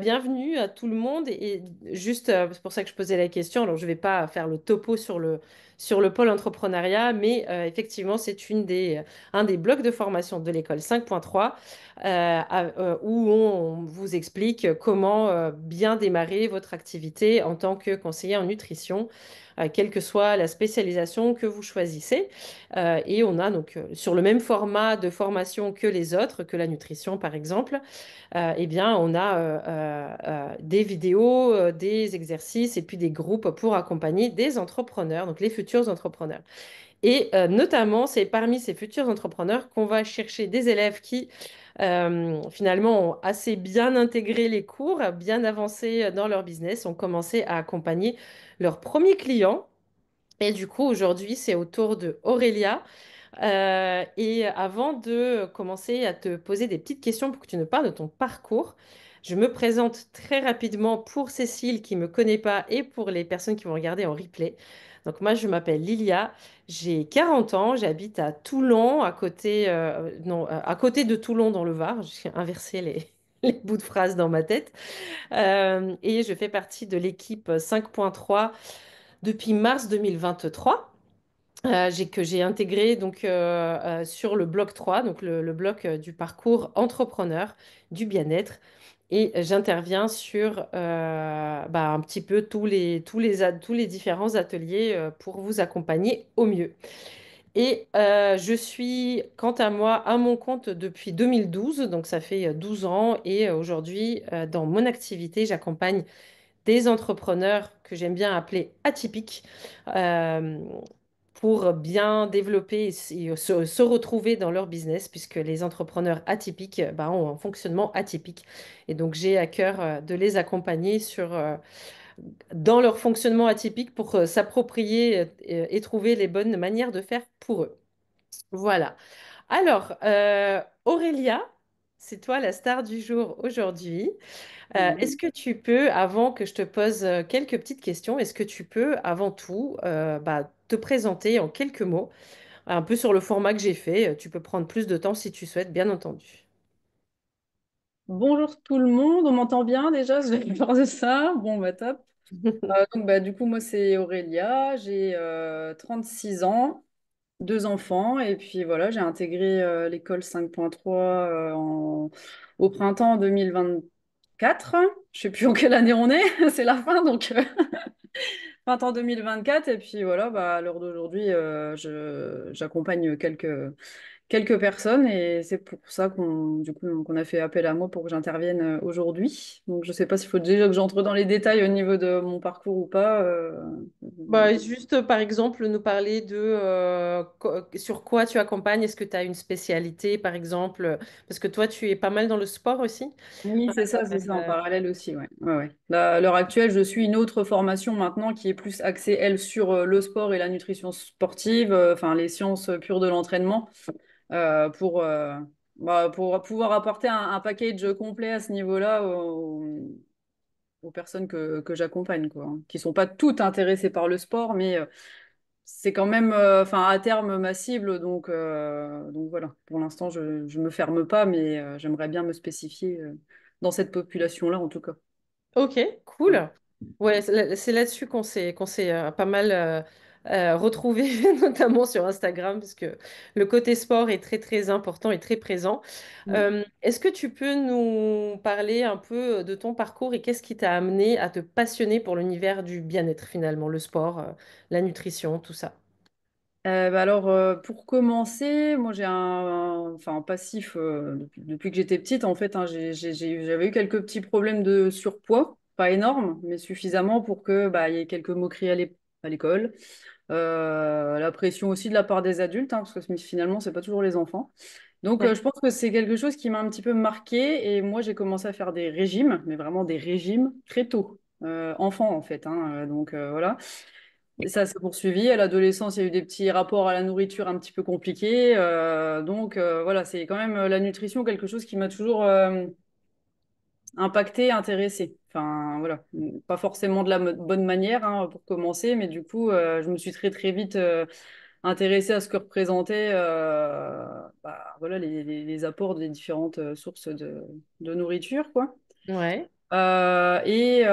Bienvenue à tout le monde juste c'est pour ça que je posais la question. Alors je vais pas faire le topo sur le pôle entrepreneuriat, mais effectivement c'est un des blocs de formation de l'école 5.3 où on vous explique comment bien démarrer votre activité en tant que conseiller en nutrition, quelle que soit la spécialisation que vous choisissez. Et on a donc sur le même format de formation que les autres, que la nutrition par exemple. Eh bien, on a des vidéos, des exercices et puis des groupes pour accompagner des entrepreneurs, donc les futurs entrepreneurs. Et notamment, c'est parmi ces futurs entrepreneurs qu'on va chercher des élèves qui finalement ont assez bien intégré les cours, bien avancé dans leur business, ont commencé à accompagner leurs premiers clients. Et du coup, aujourd'hui, c'est au tour de Aurélia. Et avant de commencer à te poser des petites questions pour que tu nous parles de ton parcours, je me présente très rapidement pour Cécile qui ne me connaît pas et pour les personnes qui vont regarder en replay. Donc moi, je m'appelle Lilia, j'ai 40 ans, j'habite à Toulon, non, à côté de Toulon dans le Var. J'ai inversé les bouts de phrases dans ma tête. Et je fais partie de l'équipe 5.3 depuis mars 2023. Que j'ai intégré sur le bloc 3, donc le bloc du parcours entrepreneur, du bien-être. Et j'interviens sur un petit peu tous les différents ateliers pour vous accompagner au mieux. Et je suis, quant à moi, à mon compte depuis 2012, donc ça fait 12 ans. Et aujourd'hui, dans mon activité, j'accompagne des entrepreneurs que j'aime bien appeler atypiques, euh, pour bien développer et se retrouver dans leur business, puisque les entrepreneurs atypiques ont un fonctionnement atypique. Et donc, j'ai à cœur de les accompagner dans leur fonctionnement atypique pour s'approprier et trouver les bonnes manières de faire pour eux. Voilà. Alors, Aurélia, c'est toi la star du jour aujourd'hui. Est-ce Mhm. que tu peux, avant que je te pose quelques petites questions, est-ce que tu peux, avant tout, te présenter en quelques mots, un peu sur le format que j'ai fait. Tu peux prendre plus de temps si tu souhaites, bien entendu. Bonjour tout le monde, on m'entend bien déjà, je vais faire de ça. Bon, bah top. Du coup, moi c'est Aurélia, j'ai 6 ans, deux enfants, et puis voilà, j'ai intégré l'école 5.3 au printemps 2024. Je sais plus en quelle année on est, c'est la fin, donc printemps 2024. Et puis voilà, à l'heure d'aujourd'hui, j'accompagne quelques personnes et c'est pour ça qu'on a fait appel à moi pour que j'intervienne aujourd'hui. Donc je sais pas s'il faut déjà que j'entre dans les détails au niveau de mon parcours ou pas. Juste, par exemple, nous parler de sur quoi tu accompagnes. Est-ce que tu as une spécialité, par exemple? Parce que toi, tu es pas mal dans le sport aussi. Oui, c'est ça, en Euh, parallèle aussi, ouais. Ouais, ouais. Là, à l'heure actuelle, je suis une autre formation maintenant qui est plus axée, elle, sur le sport et la nutrition sportive, enfin les sciences pures de l'entraînement, euh, pour, euh, pour pouvoir apporter un package complet à ce niveau-là aux personnes que j'accompagne, quoi, hein, qui sont pas toutes intéressées par le sport, mais c'est quand même, enfin, à terme ma cible, donc voilà. Pour l'instant, je me ferme pas, mais j'aimerais bien me spécifier dans cette population-là, en tout cas. Ok, Voilà. cool. Ouais, c'est là-dessus qu'on s'est pas mal retrouvés, notamment sur Instagram, parce que le côté sport est très très important et très présent. Mm. Est-ce que tu peux nous parler un peu de ton parcours et qu'est-ce qui t'a amené à te passionner pour l'univers du bien-être finalement, le sport, la nutrition, tout ça? Pour commencer, moi j'ai enfin, un passif depuis que j'étais petite en fait, hein, j'avais eu quelques petits problèmes de surpoids, pas énormes, mais suffisamment pour que il y ait quelques moqueries à l'école. La pression aussi de la part des adultes, hein, parce que finalement c'est pas toujours les enfants. Donc Ouais. je pense que c'est quelque chose qui m'a un petit peu marqué et moi j'ai commencé à faire des régimes, mais vraiment des régimes très tôt, enfant en fait, hein, voilà. Et ça s'est poursuivi. À l'adolescence, il y a eu des petits rapports à la nourriture un petit peu compliqués. Voilà, c'est quand même la nutrition quelque chose qui m'a toujours impacté, intéressé. Enfin, voilà, pas forcément de la bonne manière, hein, pour commencer, mais du coup, je me suis très très vite intéressée à ce que représentaient voilà, les apports des différentes sources de nourriture, quoi. Ouais. Et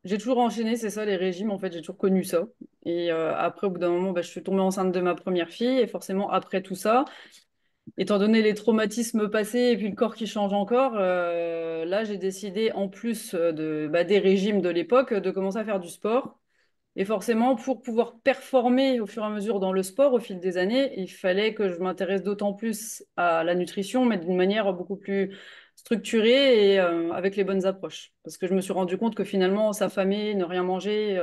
j'ai toujours enchaîné, c'est ça, les régimes, en fait, j'ai toujours connu ça. Et après, au bout d'un moment, bah, je suis tombée enceinte de ma première fille. Et forcément, après tout ça, étant donné les traumatismes passés et puis le corps qui change encore, là, j'ai décidé, en plus des régimes de l'époque, de commencer à faire du sport. Et forcément, pour pouvoir performer au fur et à mesure dans le sport au fil des années, il fallait que je m'intéresse d'autant plus à la nutrition, mais d'une manière beaucoup plus structurée et avec les bonnes approches. Parce que je me suis rendu compte que finalement, s'affamer, ne rien manger,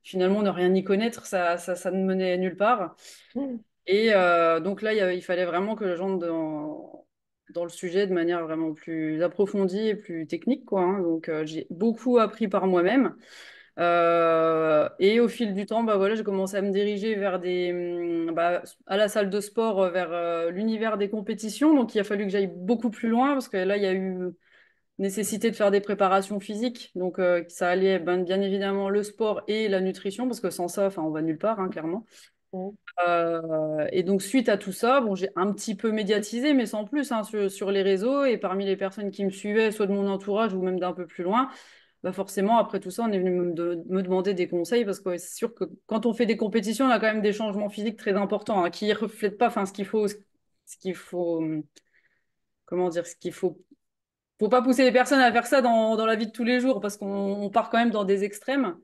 finalement, ne rien y connaître, ça ne menait nulle part. Et donc là, il fallait vraiment que j'entre dans le sujet de manière vraiment plus approfondie et plus technique, quoi, hein. Donc j'ai beaucoup appris par moi-même. Et au fil du temps, bah voilà, j'ai commencé à me diriger vers à la salle de sport, vers l'univers des compétitions. Donc, il a fallu que j'aille beaucoup plus loin parce que là, il y a eu nécessité de faire des préparations physiques. Donc, ça allait bien évidemment le sport et la nutrition parce que sans ça, enfin, on va nulle part, hein, clairement. Et donc, suite à tout ça, bon, j'ai un petit peu médiatisé, mais sans plus, hein, sur les réseaux et parmi les personnes qui me suivaient, soit de mon entourage ou même d'un peu plus loin. Bah forcément, après tout ça, on est venu me demander des conseils parce que ouais, c'est sûr que quand on fait des compétitions, on a quand même des changements physiques très importants, hein, qui ne reflètent pas enfin, ce qu'il faut, comment dire, ce qu'il faut. Faut pas pousser les personnes à faire ça dans la vie de tous les jours parce qu'on part quand même dans des extrêmes.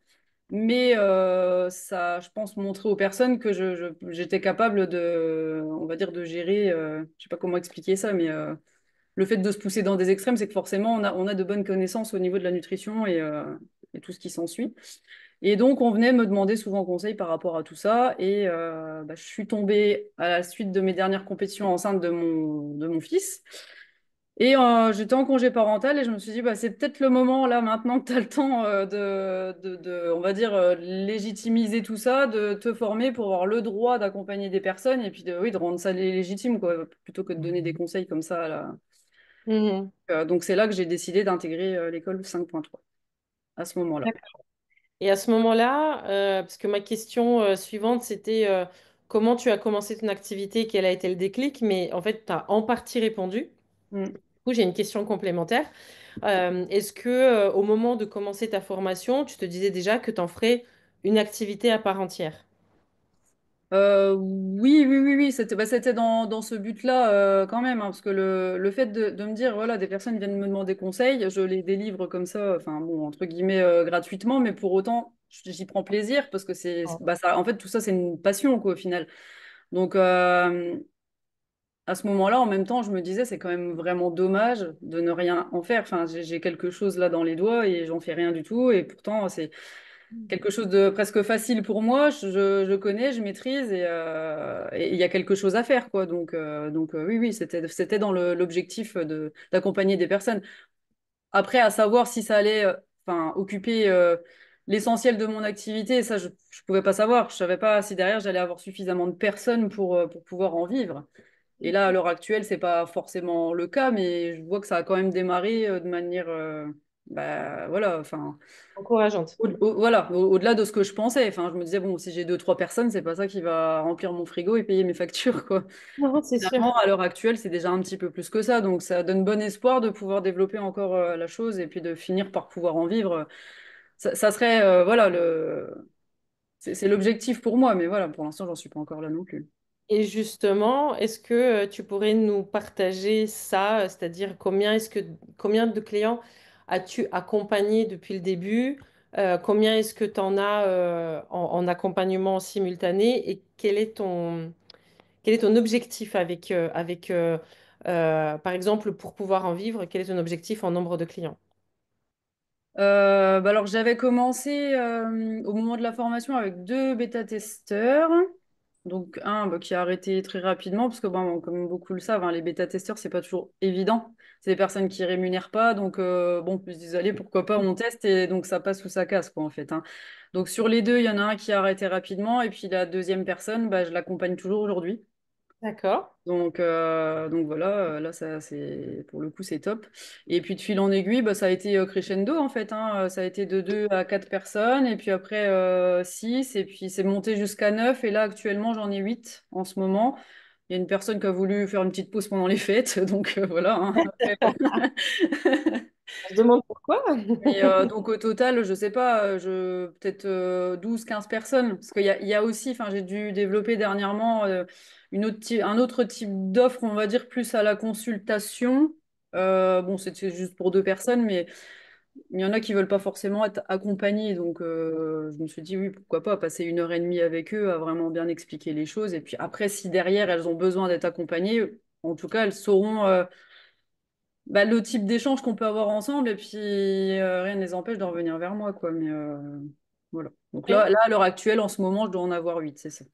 Mais ça, je pense, montrer aux personnes que j'étais capable on va dire, de gérer, je sais pas comment expliquer ça, mais le fait de se pousser dans des extrêmes, c'est que forcément, on a de bonnes connaissances au niveau de la nutrition et tout ce qui s'ensuit. Et donc, on venait me demander souvent conseil par rapport à tout ça. Et je suis tombée à la suite de mes dernières compétitions enceinte de mon fils. Et j'étais en congé parental et je me suis dit, bah, c'est peut-être le moment, là, maintenant que tu as le temps on va dire, légitimiser tout ça, de te former pour avoir le droit d'accompagner des personnes et puis oui, de rendre ça légitime, quoi, plutôt que de donner des conseils comme ça, là. Mhm. Donc c'est là que j'ai décidé d'intégrer l'école 5.3 à ce moment-là. D'accord. Et à ce moment-là, parce que ma question suivante, c'était comment tu as commencé ton activité, quel a été le déclic, mais en fait, tu as en partie répondu. Du Mm. coup, j'ai une question complémentaire. Est-ce que au moment de commencer ta formation, tu te disais déjà que tu en ferais une activité à part entière? Oui, oui, oui, oui, c'était dans ce but-là quand même, hein, parce que le fait de me dire, voilà, des personnes viennent me demander conseil, je les délivre comme ça, enfin bon, entre guillemets, gratuitement, mais pour autant, j'y prends plaisir parce que ça, en fait, tout ça, c'est une passion, quoi, au final. Donc, à ce moment-là, en même temps, je me disais, c'est quand même vraiment dommage de ne rien en faire. Enfin, j'ai quelque chose là dans les doigts et j'en fais rien du tout, et pourtant, c'est quelque chose de presque facile pour moi. Je connais, je maîtrise et il y a quelque chose à faire, quoi. Donc, oui, oui, c'était dans l'objectif d'accompagner des personnes. Après, à savoir si ça allait enfin, occuper l'essentiel de mon activité, ça, je ne pouvais pas savoir. Je savais pas si derrière, j'allais avoir suffisamment de personnes pour pouvoir en vivre. Et là, à l'heure actuelle, c'est pas forcément le cas, mais je vois que ça a quand même démarré de manière, voilà, enfin. Encourageante. Voilà, au-delà de ce que je pensais. Enfin, je me disais, bon, si j'ai deux, trois personnes, c'est pas ça qui va remplir mon frigo et payer mes factures, quoi. Non, c'est sûr. Finalement, à l'heure actuelle, c'est déjà un petit peu plus que ça. Donc, ça donne bon espoir de pouvoir développer encore la chose et puis de finir par pouvoir en vivre. Ça serait, voilà, c'est l'objectif pour moi. Mais voilà, pour l'instant, j'en suis pas encore là non plus. Et justement, est-ce que tu pourrais nous partager ça, c'est-à-dire combien de clients as-tu accompagné depuis le début? Combien est-ce que tu en as en accompagnement simultané et quel est ton objectif par exemple, pour pouvoir en vivre, quel est ton objectif en nombre de clients? Alors, j'avais commencé au moment de la formation avec deux bêta-testeurs. Donc, un qui a arrêté très rapidement, parce que, bon, comme beaucoup le savent, hein, les bêta-testeurs, c'est pas toujours évident. C'est des personnes qui rémunèrent pas. Donc, bon, ils se disent, allez, pourquoi pas, on teste. Et donc, ça passe ou ça casse, quoi, en fait, hein. Donc, sur les deux, il y en a un qui a arrêté rapidement. Et puis, la deuxième personne, bah, je l'accompagne toujours aujourd'hui. D'accord. Donc voilà, là, pour le coup, c'est top. Et puis de fil en aiguille, bah, ça a été crescendo en fait, hein. Ça a été de 2 à 4 personnes, et puis après 6, et puis c'est monté jusqu'à 9. Et là, actuellement, j'en ai 8 en ce moment. Il y a une personne qui a voulu faire une petite pause pendant les fêtes, donc voilà, hein. Après, On se demande pourquoi. Et donc au total, je sais pas, peut-être 12-15 personnes. Parce il y a aussi, enfin, j'ai dû développer dernièrement un autre type d'offre, on va dire, plus à la consultation. Bon, c'est juste pour deux personnes, mais il y en a qui veulent pas forcément être accompagnés. Donc je me suis dit, oui, pourquoi pas passer 1 heure et demie avec eux à vraiment bien expliquer les choses. Et puis après, si derrière, elles ont besoin d'être accompagnées, en tout cas, elles sauront bah, le type d'échange qu'on peut avoir ensemble, et puis rien ne les empêche de revenir vers moi, quoi. Mais voilà. Donc Ok. à l'heure actuelle, en ce moment, je dois en avoir 8, c'est ça.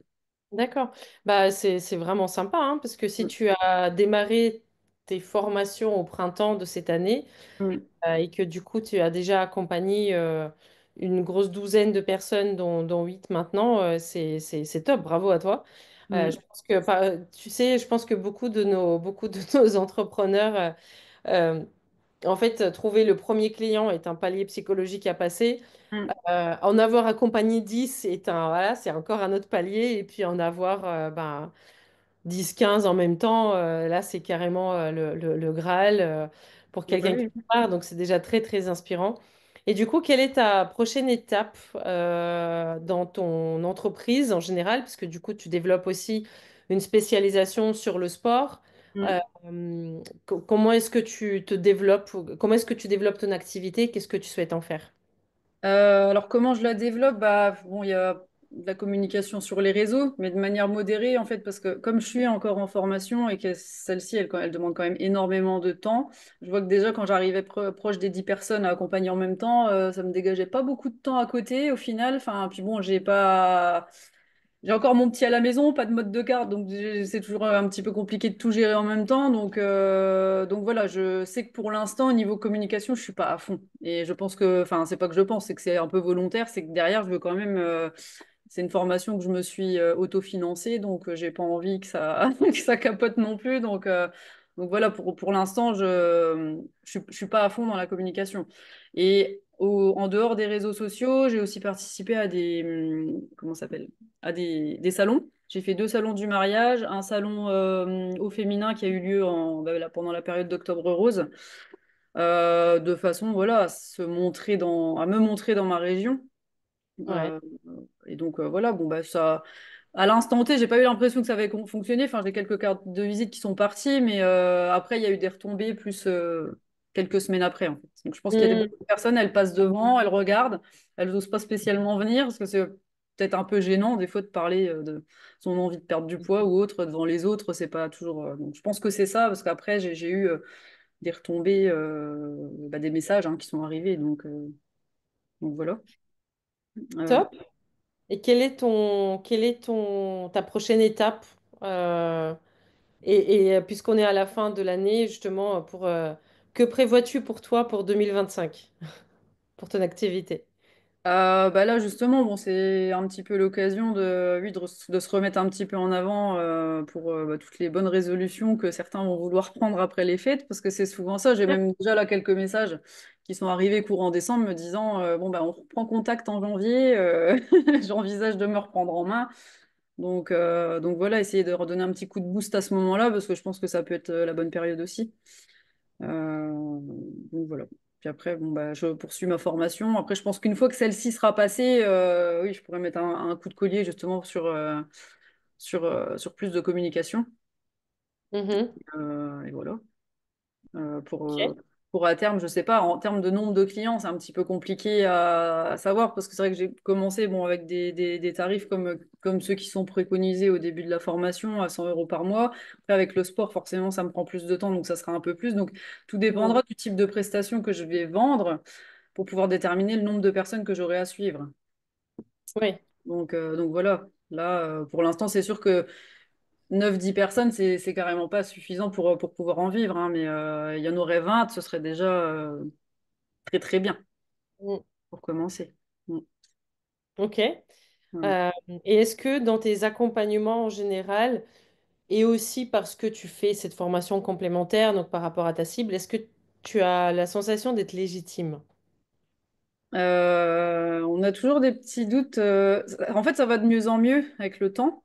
D'accord. Bah, c'est vraiment sympa, hein, parce que si Mm. tu as démarré tes formations au printemps de cette année Mm. et que du coup tu as déjà accompagné une grosse douzaine de personnes, dont 8 maintenant, c'est top, bravo à toi. Je Mm. pense que, tu sais, je pense que beaucoup de nos entrepreneurs, en fait, trouver le premier client est un palier psychologique à passer. Mm. En avoir accompagné 10 voilà, c'est encore un autre palier. Et puis en avoir 10, 15 en même temps, là, c'est carrément le Graal pour Bah quelqu'un qui oui. part. Donc, c'est déjà très, très inspirant. Et du coup, quelle est ta prochaine étape dans ton entreprise en général? Parce que du coup, tu développes aussi une spécialisation sur le sport. Mm. Euh, Comment est-ce que tu te développes? Comment est-ce que tu développes ton activité? Qu'est-ce que tu souhaites en faire? Alors comment je la développe? Bah bon, il y a de la communication sur les réseaux, mais de manière modérée en fait, parce que comme je suis encore en formation et que celle-ci, elle demande quand même énormément de temps, je vois que déjà quand j'arrivais proche des 10 personnes à accompagner en même temps, ça me dégageait pas beaucoup de temps à côté au final. Enfin, puis bon, j'ai encore mon petit à la maison, pas de mode de garde, donc c'est toujours un petit peu compliqué de tout gérer en même temps. Donc voilà, je sais que pour l'instant, au niveau communication, je suis pas à fond. Et je pense que, enfin, c'est pas que je pense, c'est que c'est un peu volontaire, c'est que derrière, je veux quand même. C'est une formation que je me suis autofinancée, donc j'ai pas envie que ça, que ça capote non plus. Donc voilà, pour l'instant, je suis pas à fond dans la communication. Et en dehors des réseaux sociaux, j'ai aussi participé à comment ça s'appelle? À des salons. J'ai fait 2 salons du mariage, un salon au féminin qui a eu lieu là, pendant la période d'Octobre Rose, de façon voilà, à me montrer dans ma région. Ouais. Euh, et donc voilà, bon bah ça, à l'instant T, j'ai pas eu l'impression que ça avait fonctionné. Enfin, j'ai quelques cartes de visite qui sont parties, mais après il y a eu des retombées plus quelques semaines après en fait. Donc je pense qu'il y a Hmm. beaucoup de personnes, elles passent devant, elles regardent, elles n'osent pas spécialement venir parce que c'est peut-être un peu gênant des fois de parler de son envie de perdre du poids ou autre devant les autres. C'est pas toujours. Donc je pense que c'est ça parce qu'après j'ai eu des retombées, bah, des messages hein, qui sont arrivés. Donc voilà. Euh, Top. Et ta prochaine étape? euh, puisqu'on est à la fin de l'année, justement, que prévois-tu pour toi pour 2025, pour ton activité? Bah là justement, bon, c'est un petit peu l'occasion oui, de se remettre un petit peu en avant pour bah, toutes les bonnes résolutions que certains vont vouloir prendre après les fêtes, parce que c'est souvent ça. J'ai même déjà là quelques messages qui sont arrivés courant décembre me disant bon bah on reprend contact en janvier, j'envisage de me reprendre en main. Donc voilà, essayer de redonner un petit coup de boost à ce moment-là, parce que je pense que ça peut être la bonne période aussi. Donc voilà. Puis après, bon, bah, je poursuis ma formation. Après, je pense qu'une fois que celle-ci sera passée, oui, je pourrais mettre un coup de collier justement sur plus de communication. Mhm. Et voilà. Euh, pour, euh, Ok. pour à terme, je sais pas, en termes de nombre de clients, c'est un petit peu compliqué à savoir parce que c'est vrai que j'ai commencé bon, avec des tarifs comme ceux qui sont préconisés au début de la formation à 100 euros par mois. Après, avec le sport, forcément, ça me prend plus de temps, donc ça sera un peu plus. Donc, tout Mhm. dépendra du type de prestation que je vais vendre pour pouvoir déterminer le nombre de personnes que j'aurai à suivre. Oui. Donc voilà. Là, pour l'instant, c'est sûr que 9-10 personnes, c'est carrément pas suffisant pour pouvoir en vivre, hein, mais il y en aurait 20, ce serait déjà très très bien Mm. pour commencer. Mm. Ok. Voilà. Euh, et est-ce que dans tes accompagnements en général, et aussi parce que tu fais cette formation complémentaire, donc par rapport à ta cible, est-ce que tu as la sensation d'être légitime? On a toujours des petits doutes. En fait, ça va de mieux en mieux avec le temps.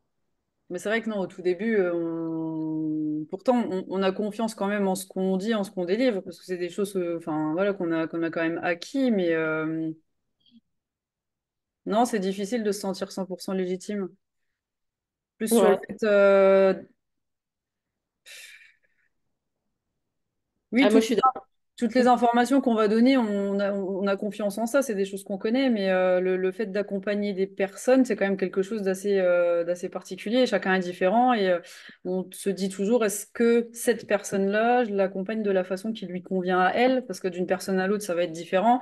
Mais c'est vrai que non, au tout début, pourtant, on a confiance quand même en ce qu'on dit, en ce qu'on délivre, parce que c'est des choses, enfin, voilà, qu'on a quand même acquis, mais non, c'est difficile de se sentir 100% légitime. Plus sur le Ouais. fait, oui, Ah, moi, je suis d'accord. toutes les informations qu'on va donner, on a confiance en ça, c'est des choses qu'on connaît, mais le fait d'accompagner des personnes, c'est quand même quelque chose d'assez particulier. Chacun est différent et on se dit toujours, est-ce que cette personne-là, je l'accompagne de la façon qui lui convient à elle? Parce que d'une personne à l'autre, ça va être différent.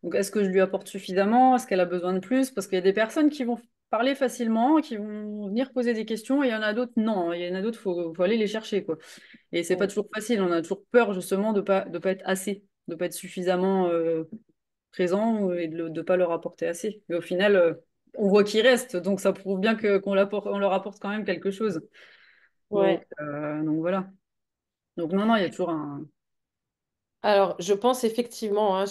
Donc, est-ce que je lui apporte suffisamment? Est-ce qu'elle a besoin de plus? Parce qu'il y a des personnes qui vont parler facilement, qui vont venir poser des questions, et il y en a d'autres, non. Il y en a d'autres, faut aller les chercher, quoi. Et c'est pas Mm. toujours facile. On a toujours peur, justement, de pas être assez, de pas être suffisamment présent et de pas leur apporter assez. Mais au final, on voit qu'ils restent, donc ça prouve bien on leur apporte quand même quelque chose. Donc, Ouais. donc voilà. Donc non, non, il y a toujours un. Alors, je pense effectivement, hein,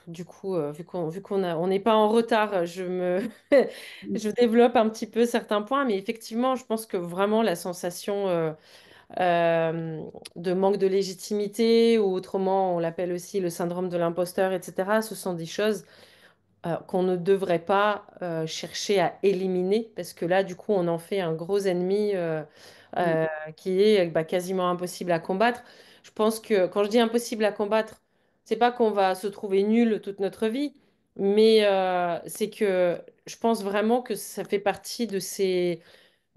du coup, on n'est pas en retard, je développe un petit peu certains points, mais effectivement, je pense que vraiment la sensation euh, de manque de légitimité, ou autrement, on l'appelle aussi le syndrome de l'imposteur, etc., ce sont des choses qu'on ne devrait pas chercher à éliminer, parce que là, du coup, on en fait un gros ennemi Mm, euh, qui est bah, quasiment impossible à combattre. Je pense que quand je dis impossible à combattre, c'est pas qu'on va se trouver nul toute notre vie, mais c'est que je pense vraiment que ça fait partie de ces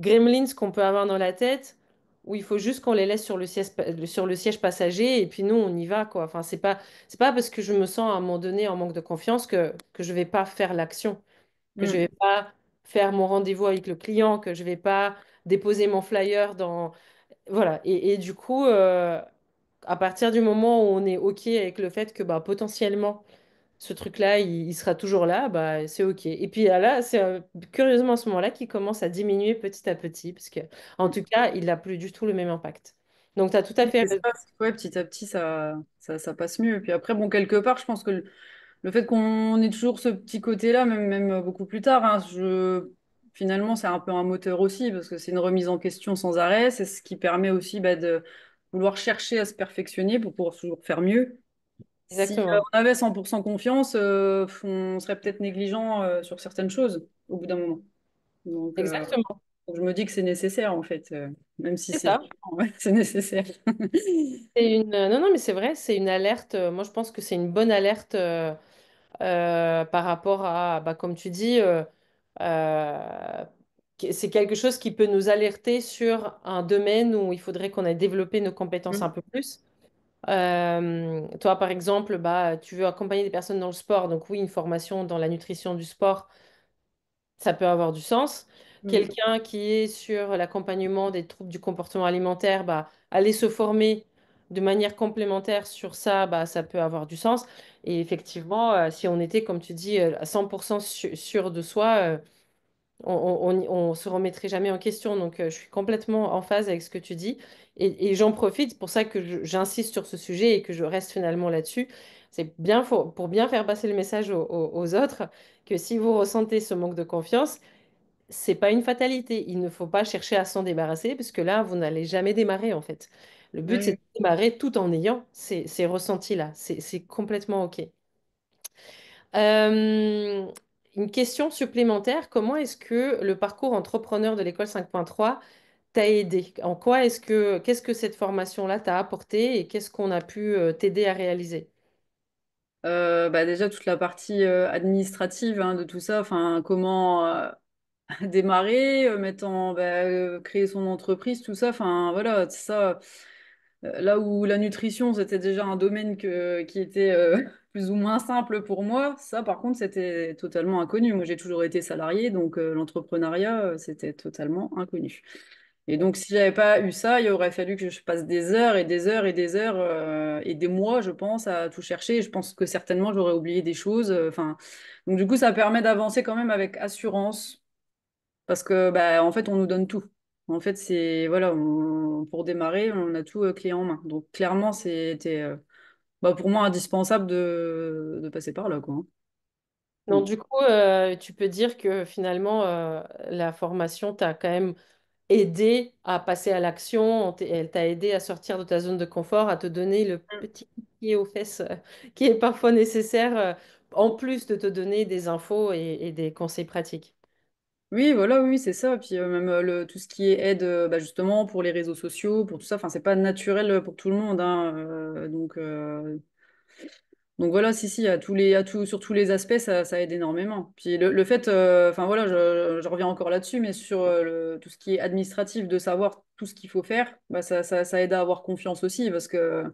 gremlins qu'on peut avoir dans la tête, où il faut juste qu'on les laisse sur le siège passager et puis nous, on y va, quoi. Enfin, c'est pas parce que je me sens à un moment donné en manque de confiance que je vais pas faire l'action, que je mm. vais pas faire mon rendez-vous avec le client, que je vais pas déposer mon flyer dans... Voilà. Et du coup, à partir du moment où on est OK avec le fait que bah, potentiellement, ce truc-là, il sera toujours là, bah, c'est OK. Et puis là, c'est curieusement à ce moment-là qu'il commence à diminuer petit à petit, parce que, en tout cas, il n'a plus du tout le même impact. Donc, tu as tout à Oui, fait c'est raison. ça, ouais, petit à petit, ça passe mieux. Puis après, bon, quelque part, je pense que le fait qu'on ait toujours ce petit côté-là, même beaucoup plus tard, hein, finalement, c'est un peu un moteur aussi, parce que c'est une remise en question sans arrêt. C'est ce qui permet aussi bah, de vouloir chercher à se perfectionner pour pouvoir toujours faire mieux. Si Exactement. on avait 100% confiance, on serait peut-être négligent sur certaines choses au bout d'un moment. Donc, Exactement. je me dis que c'est nécessaire, en fait, même si C'est c'est ça. chiant, ouais, c'est nécessaire. Non, non, mais c'est vrai, c'est une alerte. Moi, je pense que c'est une bonne alerte par rapport à, bah, comme tu dis, euh, c'est quelque chose qui peut nous alerter sur un domaine où il faudrait qu'on ait développé nos compétences un peu plus. Toi, par exemple, bah, tu veux accompagner des personnes dans le sport, donc oui, une formation dans la nutrition du sport, ça peut avoir du sens. Mm. Quelqu'un qui est sur l'accompagnement des troubles du comportement alimentaire, bah, aller se former de manière complémentaire sur ça, bah, ça peut avoir du sens. Et effectivement, si on était, comme tu dis, à 100% sûr de soi, on se remettrait jamais en question. Donc, je suis complètement en phase avec ce que tu dis. Et j'en profite, c'est pour ça que j'insiste sur ce sujet et que je reste finalement là-dessus. C'est bien pour bien faire passer le message aux autres que si vous ressentez ce manque de confiance, c'est pas une fatalité. Il ne faut pas chercher à s'en débarrasser parce que là, vous n'allez jamais démarrer en fait. Le but, c'est Oui. de démarrer tout en ayant ces ressentis-là. C'est complètement OK. Euh, une question supplémentaire, comment est-ce que le parcours entrepreneur de l'école 5.3 t'a aidé? En quoi qu'est-ce que cette formation-là t'a apporté et qu'est-ce qu'on a pu t'aider à réaliser? Bah déjà toute la partie administrative hein, de tout ça, enfin comment démarrer, créer son entreprise, tout ça, enfin voilà, c'est ça. Là où la nutrition c'était déjà un domaine qui était plus ou moins simple pour moi, ça par contre c'était totalement inconnu. Moi j'ai toujours été salarié, donc l'entrepreneuriat c'était totalement inconnu. Et donc, si j'avais pas eu ça, il aurait fallu que je passe des heures et des heures et des heures et des mois, je pense, à tout chercher. Et je pense que certainement j'aurais oublié des choses. Enfin, donc du coup, ça permet d'avancer quand même avec assurance parce que, bah, en fait, on nous donne tout. En fait, c'est voilà, pour démarrer, on a tout clé en main. Donc clairement, c'était bah, pour moi indispensable de passer par là, quoi. Hein. Donc, Mm. du coup, tu peux dire que finalement, la formation t'a quand même aidé à passer à l'action, elle t'a aidé à sortir de ta zone de confort, à te donner le petit coup de pied aux fesses qui est parfois nécessaire, en plus de te donner des infos et des conseils pratiques. Oui, voilà, oui, c'est ça. Puis même tout ce qui est aide, bah, justement, pour les réseaux sociaux, pour tout ça, enfin, c'est pas naturel pour tout le monde, hein, donc voilà, si, si, sur tous les aspects, ça aide énormément. Puis le fait, enfin voilà, je reviens encore là-dessus, mais sur tout ce qui est administratif, de savoir tout ce qu'il faut faire, bah, ça aide à avoir confiance aussi, parce que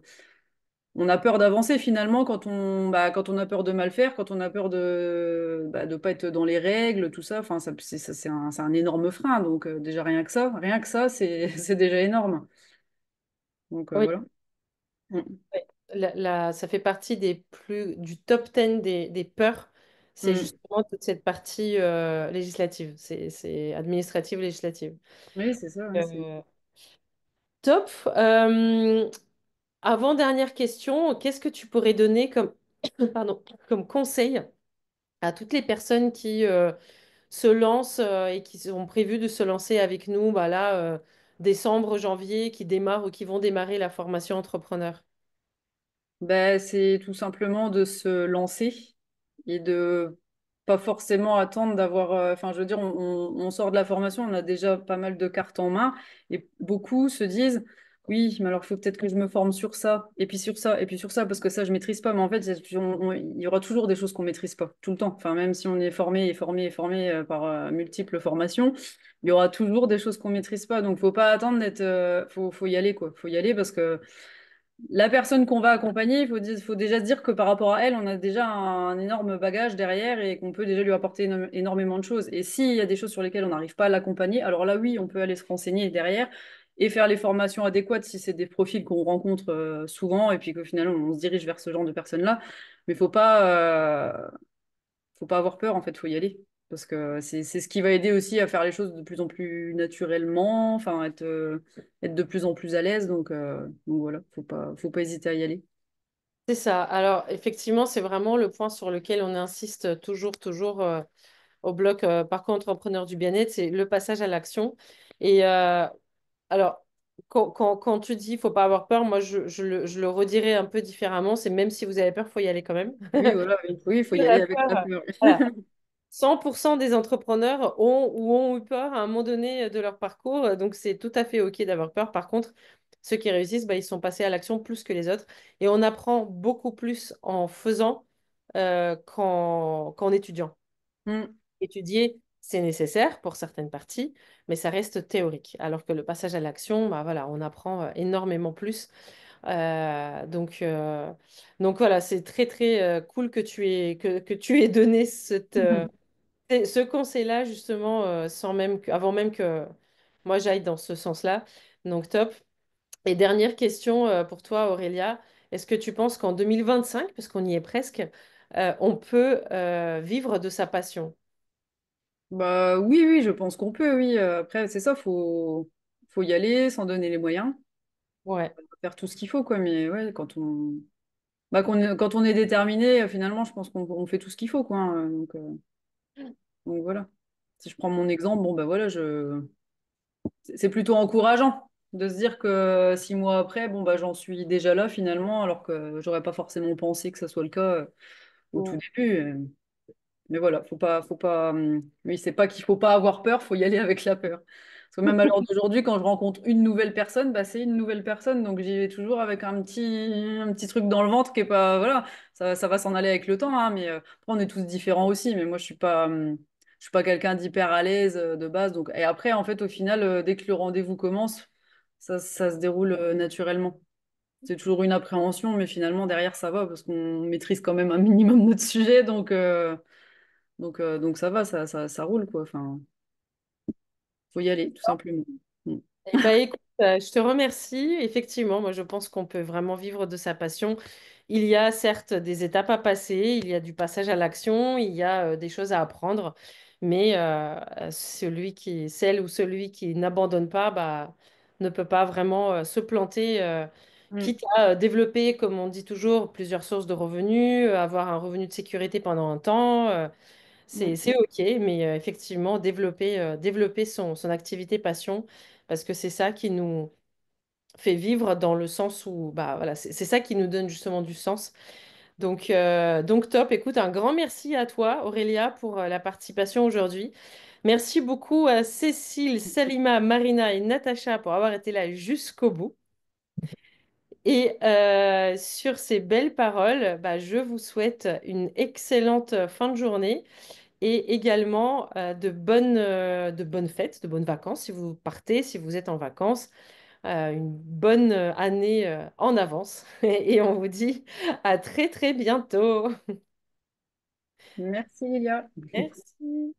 on a peur d'avancer finalement quand on a peur de mal faire, quand on a peur de pas être dans les règles, tout ça. Enfin, c'est un énorme frein. Donc déjà rien que ça, c'est c'est déjà énorme. Donc Oui, voilà. Mm. ouais. Ça fait partie du top 10 des peurs. C'est Mm. justement toute cette partie législative, c'est administrative législative. Oui, c'est ça. Ouais, Euh, Top. Avant-dernière question, qu'est-ce que tu pourrais donner comme, pardon, comme conseil à toutes les personnes qui se lancent et qui ont prévu de se lancer avec nous, bah là, décembre, janvier, qui démarrent ou qui vont démarrer la formation entrepreneur? Ben, c'est tout simplement de se lancer et de pas forcément attendre d'avoir. Enfin, je veux dire, on sort de la formation, on a déjà pas mal de cartes en main et beaucoup se disent, oui, mais alors il faut peut-être que je me forme sur ça et puis sur ça et puis sur ça parce que ça je maîtrise pas. Mais en fait, il y aura toujours des choses qu'on maîtrise pas tout le temps. Enfin, même si on est formé et formé et formé par multiples formations, il y aura toujours des choses qu'on maîtrise pas. Donc, faut pas attendre d'être. Faut y aller quoi. Faut y aller parce que la personne qu'on va accompagner, faut déjà se dire que par rapport à elle, on a déjà un énorme bagage derrière et qu'on peut déjà lui apporter énormément de choses. Et s'il y a des choses sur lesquelles on n'arrive pas à l'accompagner, alors là, oui, on peut aller se renseigner derrière et faire les formations adéquates si c'est des profils qu'on rencontre souvent et puis qu'au final, on se dirige vers ce genre de personnes-là. Mais faut pas avoir peur, en fait, faut y aller. Parce que c'est ce qui va aider aussi à faire les choses de plus en plus naturellement, enfin, être de plus en plus à l'aise. Donc voilà, faut pas hésiter à y aller. C'est ça. Alors, effectivement, c'est vraiment le point sur lequel on insiste toujours, toujours au bloc Parcours entrepreneur du bien-être, c'est le passage à l'action. Et alors, quand tu dis, il faut pas avoir peur, moi, je le redirai un peu différemment. C'est même si vous avez peur, il faut y aller quand même. Oui, voilà, oui, il faut y aller La avec peur, la peur. voilà. 100% des entrepreneurs ont eu peur à un moment donné de leur parcours, donc c'est tout à fait OK d'avoir peur. Par contre, ceux qui réussissent, bah, ils sont passés à l'action plus que les autres. Et on apprend beaucoup plus en faisant qu'en étudiant. Mm. Étudier, c'est nécessaire pour certaines parties, mais ça reste théorique. Alors que le passage à l'action, bah, voilà, on apprend énormément plus. Euh, donc, euh, donc voilà, c'est très très cool que tu aies donné ce conseil-là, justement, avant même que moi j'aille dans ce sens-là. Donc, top. Et dernière question pour toi, Aurélia. Est-ce que tu penses qu'en 2025, parce qu'on y est presque, on peut vivre de sa passion? Bah oui, oui, je pense qu'on peut, oui. Après, c'est ça, faut y aller, s'en donner les moyens, Ouais. faire tout ce qu'il faut, quoi. Mais ouais, quand on est déterminé, finalement, je pense qu'on fait tout ce qu'il faut, quoi, hein. Donc voilà. Si je prends mon exemple, bon, bah voilà, c'est plutôt encourageant de se dire que 6 mois après, bon, bah j'en suis déjà là, finalement, alors que j'aurais pas forcément pensé que ça soit le cas au tout Mm. début. Mais voilà, oui, c'est pas qu'il faut pas avoir peur, faut y aller avec la peur. Parce que même à l'heure d'aujourd'hui, quand je rencontre une nouvelle personne, bah, c'est une nouvelle personne, donc j'y vais toujours avec un petit truc dans le ventre qui est pas, voilà, ça va s'en aller avec le temps, hein, mais après, on est tous différents aussi, mais moi, je suis pas quelqu'un d'hyper à l'aise de base, donc, et après, en fait, au final, dès que le rendez-vous commence, ça se déroule naturellement. C'est toujours une appréhension, mais finalement, derrière, ça va, parce qu'on maîtrise quand même un minimum notre sujet, donc ça va, ça roule, quoi. Enfin, faut y aller, tout simplement. Mm. Eh ben, écoute, je te remercie. Effectivement, moi je pense qu'on peut vraiment vivre de sa passion. Il y a certes des étapes à passer, il y a du passage à l'action, il y a des choses à apprendre, mais celle ou celui qui n'abandonne pas, bah, ne peut pas vraiment se planter, Mm. quitte à développer, comme on dit toujours, plusieurs sources de revenus, avoir un revenu de sécurité pendant un temps. Mm. c'est OK, mais effectivement, développer son activité passion, parce que c'est ça qui nous fait vivre dans le sens où, bah, voilà, c'est ça qui nous donne justement du sens. Donc top, écoute, un grand merci à toi, Aurélia, pour la participation aujourd'hui. Merci beaucoup à Cécile, Salima, Marina et Natacha pour avoir été là jusqu'au bout. Et sur ces belles paroles, bah, je vous souhaite une excellente fin de journée et également de bonnes fêtes, de bonnes vacances si vous partez, si vous êtes en vacances. Une bonne année en avance. Et on vous dit à très très bientôt. Merci, Lilia. Merci.